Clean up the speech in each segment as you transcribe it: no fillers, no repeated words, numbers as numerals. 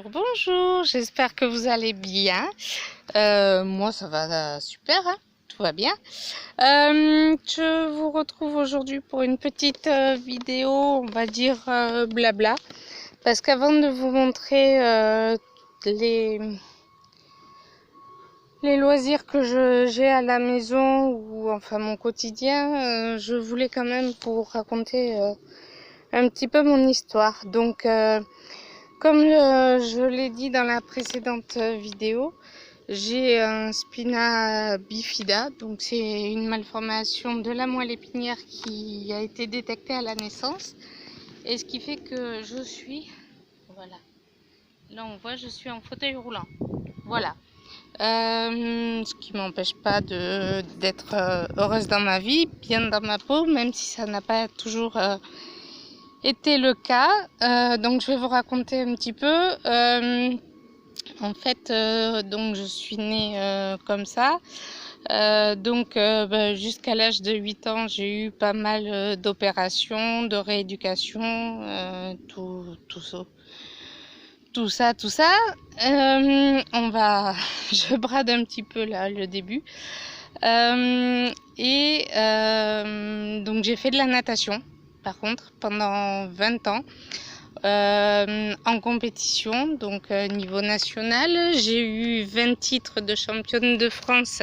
Bonjour, j'espère que vous allez bien. Moi, ça va super, hein, tout va bien. Je vous retrouve aujourd'hui pour une petite vidéo, on va dire blabla. Parce qu'avant de vous montrer les loisirs que j'ai à la maison, ou enfin mon quotidien, je voulais quand même vous raconter un petit peu mon histoire. Donc, comme je l'ai dit dans la précédente vidéo, j'ai un spina bifida, donc c'est une malformation de la moelle épinière qui a été détectée à la naissance, et ce qui fait que je suis, voilà, là on voit je suis en fauteuil roulant, voilà. Ce qui m'empêche pas d'être heureuse dans ma vie, bien dans ma peau, même si ça n'a pas toujours était le cas. Donc je vais vous raconter un petit peu. En fait, donc je suis née comme ça. Jusqu'à l'âge de 8 ans, j'ai eu pas mal d'opérations, de rééducation, tout ça. Je brade un petit peu là le début. Donc j'ai fait de la natation, par contre, pendant 20 ans. En compétition, donc niveau national, j'ai eu 20 titres de championne de France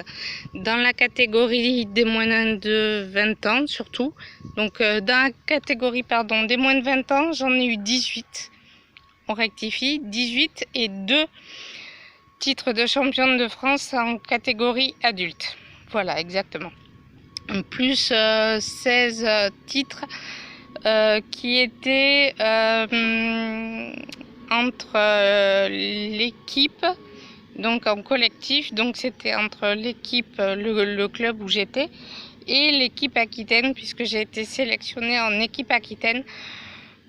dans la catégorie des moins de 20 ans surtout. Donc dans la catégorie des moins de 20 ans, j'en ai eu 18. On rectifie, 18 et 2 titres de championne de France en catégorie adulte. Voilà, exactement. Plus 16 titres qui était entre l'équipe, donc en collectif, donc c'était entre l'équipe, le club où j'étais, et l'équipe Aquitaine, puisque j'ai été sélectionnée en équipe Aquitaine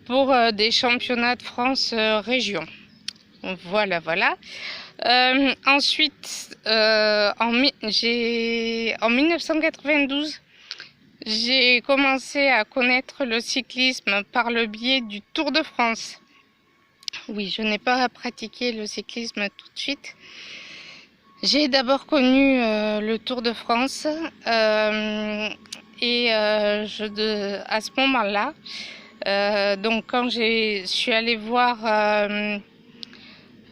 pour des championnats de France région. Voilà. Ensuite, en 1992, j'ai commencé à connaître le cyclisme par le biais du Tour de France. Oui, je n'ai pas pratiqué le cyclisme tout de suite. J'ai d'abord connu le Tour de France à ce moment-là, donc quand je suis allée voir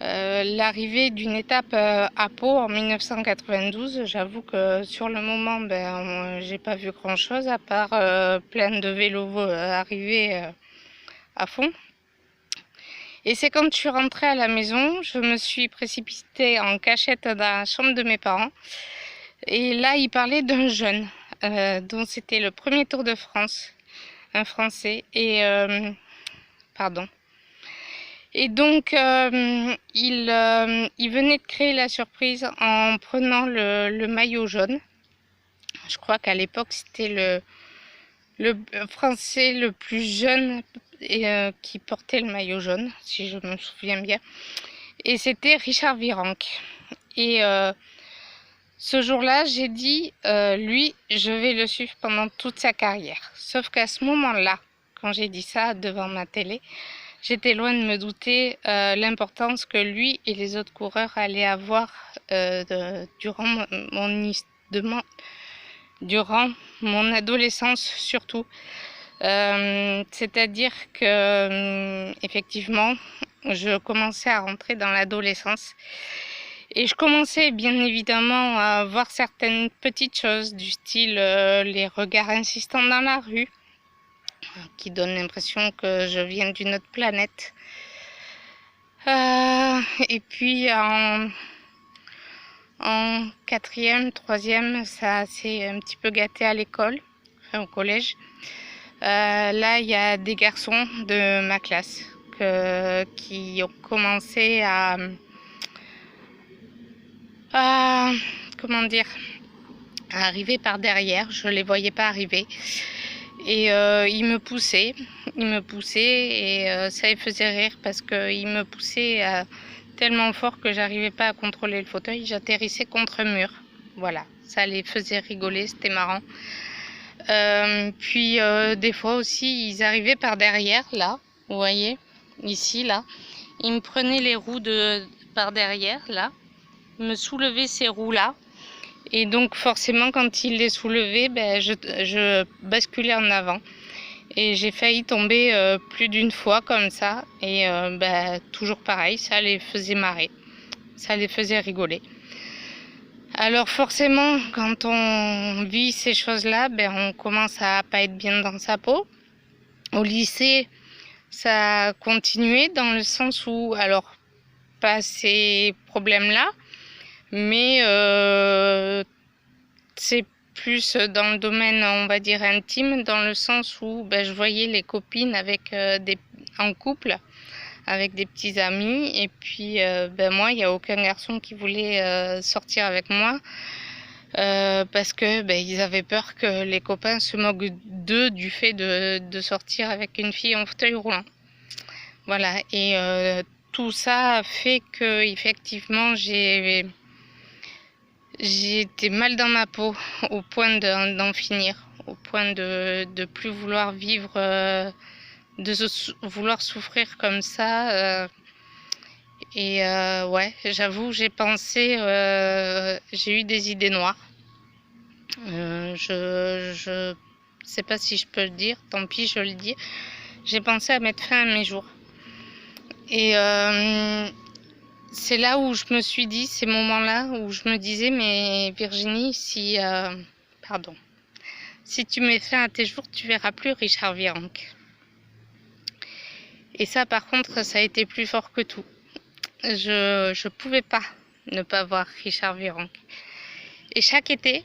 l'arrivée d'une étape à Pau en 1992, j'avoue que sur le moment, j'ai pas vu grand chose à part plein de vélos arrivés à fond. Et c'est quand je suis rentrée à la maison, je me suis précipitée en cachette dans la chambre de mes parents. Et là, ils parlaient d'un jeune dont c'était le premier Tour de France, un Français. Et donc, il venait de créer la surprise en prenant le maillot jaune. Je crois qu'à l'époque, c'était le Français le plus jeune qui portait le maillot jaune, si je me souviens bien. Et c'était Richard Virenque. Et ce jour-là, j'ai dit, lui, je vais le suivre pendant toute sa carrière. Sauf qu'à ce moment-là, quand j'ai dit ça devant ma télé, j'étais loin de me douter l'importance que lui et les autres coureurs allaient avoir durant mon adolescence surtout. C'est-à-dire que effectivement, je commençais à rentrer dans l'adolescence et je commençais bien évidemment à voir certaines petites choses du style les regards insistants dans la rue, qui donne l'impression que je viens d'une autre planète. Et puis en 4e, 3e, ça s'est un petit peu gâté à l'école, enfin au collège. Là, il y a des garçons de ma classe qui ont commencé à arriver par derrière. Je les voyais pas arriver. Et il me poussait et ça les faisait rire parce qu'il me poussait tellement fort que j'arrivais pas à contrôler le fauteuil, j'atterrissais contre un mur. Voilà, ça les faisait rigoler, c'était marrant. Des fois aussi, ils arrivaient par derrière, là, vous voyez, ici, là, il me prenait les roues par derrière, là, me soulevait ces roues-là. Et donc forcément, quand il les soulevait, ben, je basculais en avant. Et j'ai failli tomber plus d'une fois comme ça. Et ben, toujours pareil, ça les faisait marrer. Ça les faisait rigoler. Alors forcément, quand on vit ces choses-là, ben, on commence à pas être bien dans sa peau. Au lycée, ça a continué dans le sens où, alors, pas ces problèmes-là, mais c'est plus dans le domaine, on va dire, intime, dans le sens où ben, je voyais les copines avec en couple, avec des petits amis, et puis ben, moi, il n'y a aucun garçon qui voulait sortir avec moi, parce que ben, ils avaient peur que les copains se moquent d'eux du fait de sortir avec une fille en fauteuil roulant. Voilà, et tout ça a fait que effectivement j'ai été mal dans ma peau au point d'en finir, au point de plus vouloir vivre, vouloir souffrir comme ça. Et ouais, j'avoue, j'ai pensé, j'ai eu des idées noires. Je sais pas si je peux le dire, tant pis, je le dis. J'ai pensé à mettre fin à mes jours. Et c'est là où je me suis dit, ces moments-là, où je me disais, mais Virginie, si tu mets fin à tes jours, tu verras plus Richard Virenque. Et ça, par contre, ça a été plus fort que tout. Je pouvais pas ne pas voir Richard Virenque. Et chaque été,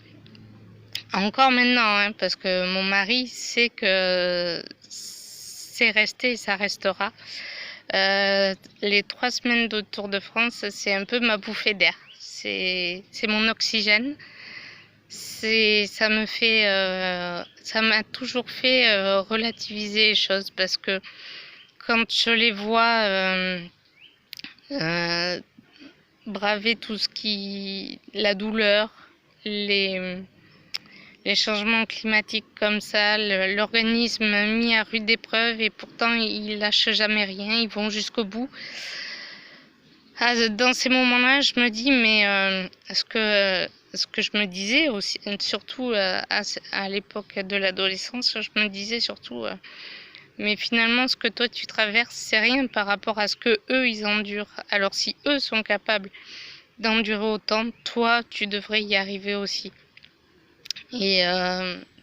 encore maintenant, hein, parce que mon mari sait que c'est resté et ça restera. Les 3 semaines de Tour de France, c'est un peu ma bouffée d'air. C'est mon oxygène. Ça m'a toujours fait relativiser les choses, parce que quand je les vois braver tout la douleur, les changements climatiques comme ça, l'organisme mis à rude épreuve, et pourtant ils lâchent jamais rien, ils vont jusqu'au bout. Dans ces moments-là, je me dis, mais ce que je me disais aussi, surtout à l'époque de l'adolescence, je me disais surtout, mais finalement, ce que toi tu traverses, c'est rien par rapport à ce que eux ils endurent. Alors si eux sont capables d'endurer autant, toi tu devrais y arriver aussi. Et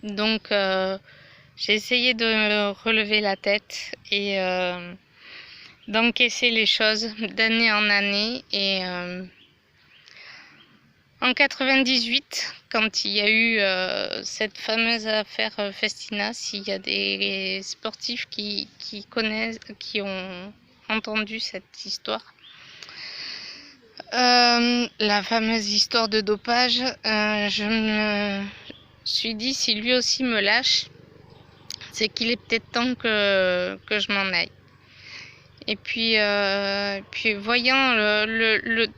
donc j'ai essayé de relever la tête et d'encaisser les choses d'année en année. Et en 98, quand il y a eu cette fameuse affaire Festina, s'il y a des sportifs qui connaissent, qui ont entendu cette histoire, la fameuse histoire de dopage, je me suis dit, si lui aussi me lâche, c'est qu'il est peut-être temps que je m'en aille. Et puis voyant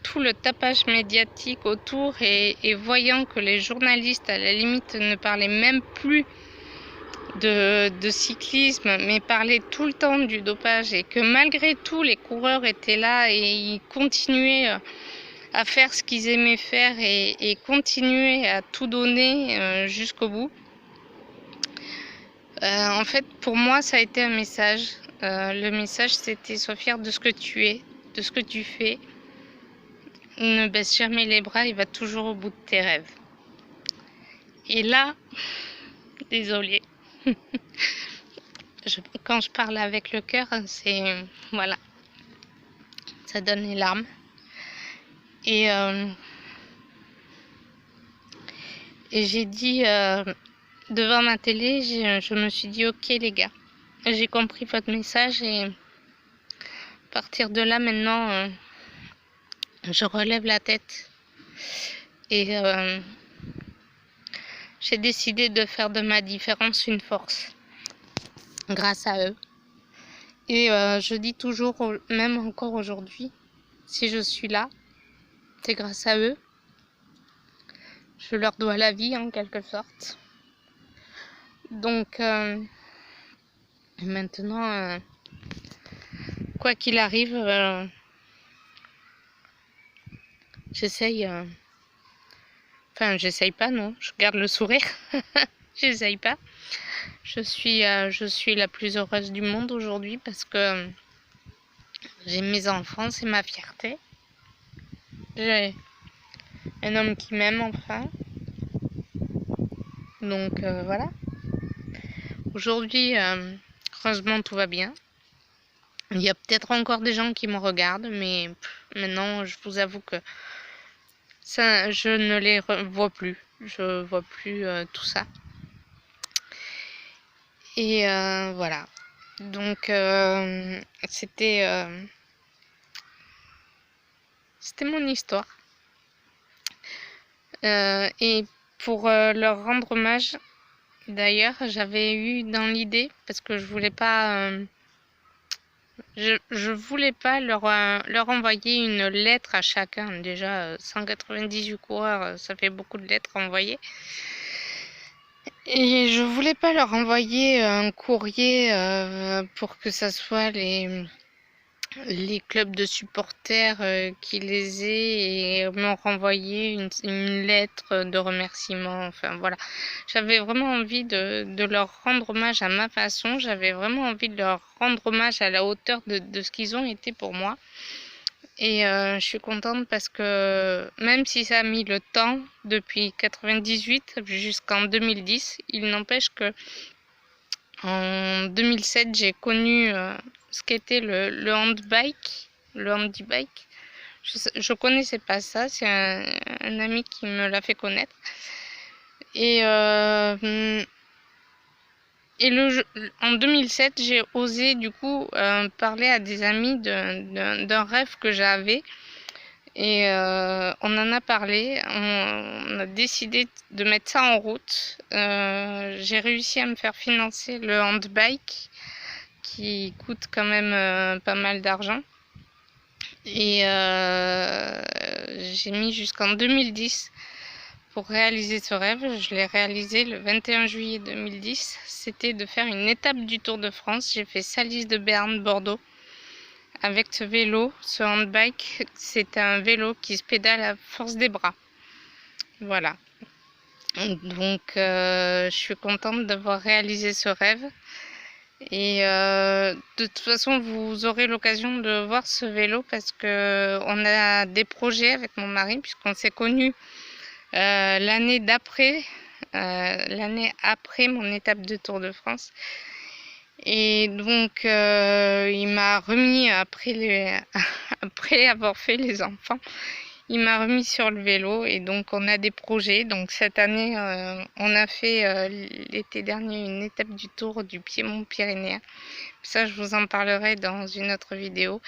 tout le tapage médiatique autour, et voyant que les journalistes à la limite ne parlaient même plus de cyclisme, mais parlaient tout le temps du dopage, et que malgré tout les coureurs étaient là et ils continuaient à faire ce qu'ils aimaient faire et continuaient à tout donner jusqu'au bout. En fait, pour moi, ça a été un message. Le message, c'était: sois fier de ce que tu es, de ce que tu fais. Ne baisse jamais les bras, il va toujours au bout de tes rêves. Et là, désolée, quand je parle avec le cœur, c'est... Voilà, ça donne les larmes. Et j'ai dit... devant ma télé, je me suis dit, ok les gars, j'ai compris votre message, et à partir de là maintenant, je relève la tête. Et j'ai décidé de faire de ma différence une force, grâce à eux. Et je dis toujours, même encore aujourd'hui, si je suis là, c'est grâce à eux. Je leur dois la vie en quelque sorte. Donc maintenant, quoi qu'il arrive, j'essaye... Enfin, j'essaye pas, non. Je garde le sourire. J'essaye pas. Je suis la plus heureuse du monde aujourd'hui parce que j'ai mes enfants, c'est ma fierté. J'ai un homme qui m'aime enfin. Donc voilà. Aujourd'hui, heureusement, tout va bien. Il y a peut-être encore des gens qui me regardent, mais maintenant, je vous avoue que ça, je ne les vois plus. Je vois plus tout ça. Et voilà. Donc, c'était mon histoire. Et pour leur rendre hommage, d'ailleurs, j'avais eu dans l'idée, parce que je voulais pas... je voulais pas leur envoyer une lettre à chacun. Déjà, 198 coureurs, ça fait beaucoup de lettres envoyées. Et je voulais pas leur envoyer un courrier pour que ça soit les clubs de supporters qui les aient et m'ont renvoyé une lettre de remerciement. Enfin voilà, j'avais vraiment envie de leur rendre hommage à ma façon. J'avais vraiment envie de leur rendre hommage à la hauteur de ce qu'ils ont été pour moi. Et je suis contente parce que même si ça a mis le temps depuis 98 jusqu'en 2010, il n'empêche que en 2007 j'ai connu ce qu'était le handbike, le handibike. Je connaissais pas ça, c'est un ami qui me l'a fait connaître. Et en 2007, j'ai osé du coup parler à des amis d'un rêve que j'avais. Et on en a parlé, on a décidé de mettre ça en route. J'ai réussi à me faire financer le handbike qui coûte quand même pas mal d'argent. Et j'ai mis jusqu'en 2010 pour réaliser ce rêve. Je l'ai réalisé le 21 juillet 2010. C'était de faire une étape du Tour de France. J'ai fait Salis de Berne, Bordeaux. Avec ce vélo, ce handbike, c'est un vélo qui se pédale à force des bras. Voilà. Donc, je suis contente d'avoir réalisé ce rêve. Et de toute façon, vous aurez l'occasion de voir ce vélo parce que on a des projets avec mon mari puisqu'on s'est connus l'année après mon étape de Tour de France. Et donc, il m'a remis, après avoir fait les enfants, il m'a remis sur le vélo. Et donc, on a des projets. Donc, cette année, on a fait l'été dernier une étape du Tour du Piémont pyrénéen. Ça, je vous en parlerai dans une autre vidéo.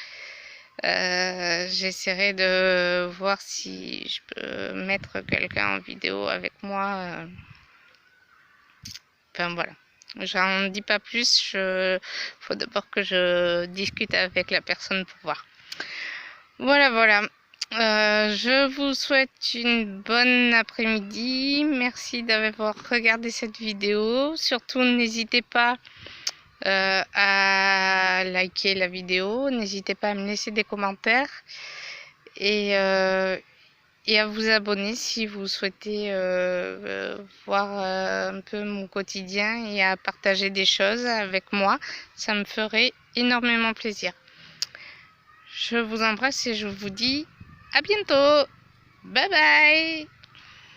J'essaierai de voir si je peux mettre quelqu'un en vidéo avec moi. Enfin, voilà. J'en dis pas plus, faut d'abord que je discute avec la personne pour voir. Voilà. Je vous souhaite une bonne après-midi. Merci d'avoir regardé cette vidéo. Surtout, n'hésitez pas à liker la vidéo. N'hésitez pas à me laisser des commentaires. Et à vous abonner si vous souhaitez voir un peu mon quotidien et à partager des choses avec moi. Ça me ferait énormément plaisir. Je vous embrasse et je vous dis à bientôt. Bye bye.